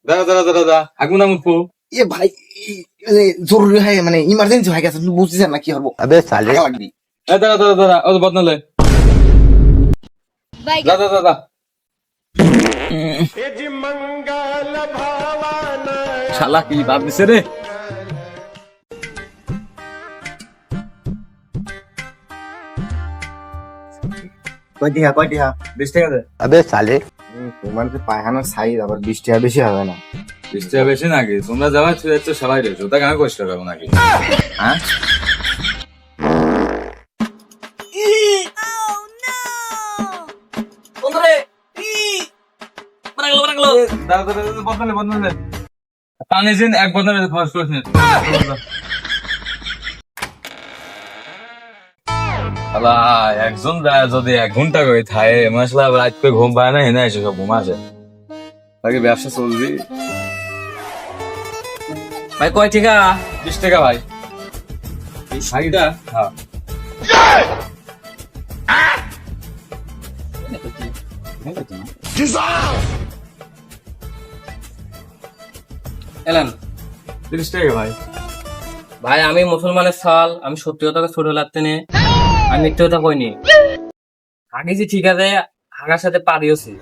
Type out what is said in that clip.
দাদা দাদা দাদা দাদা আগুন আমুকু এ ভাই জরুরি হয় মানে ইমার্জেন্সি হয়ে গেছে, তুমি বুঝতেছেন না কি করবো? अबे साले লাগবি। দাদা দাদা দাদা ও বদনালে দাদা দাদা শালা কি বাপ দিছে রে। কয়টিহা 20 টাকা দে। अबे साले তোমার যে পায়খানার সাইজ আবার 20 টাকা বেশি হবে না? 20 টাকা বেশি নাকি? তোমরা যাওয়া ছুঁয়ে যাচ্ছ সবাই রেছো, তা কেন কষ্ট করবো নাকি? হ্যাঁ দাদা দাদা দাদা বদনালে পানি দিন, এক বদনালে খরচ করেছেন। শালা একজন যদি 1 ঘন্টা করে থাকে মশলা রাত করে ঘুম পায় না, এনে এসে সব ঘুম আসে। তাকে ব্যবসা চলবি ভাই। কয় টাকা? 20 টাকা ভাই। শাড়িটা হ্যাঁ এলেন 30 টাকা ভাই। ভাই, আমি মুসলমানের সাল, আমি সত্যি কথা ছোট লাগতে নে, আমি মিথ্যে কথা কইনি। আগেছি ঠিক আছে, হাগার সাথে পারিওছি।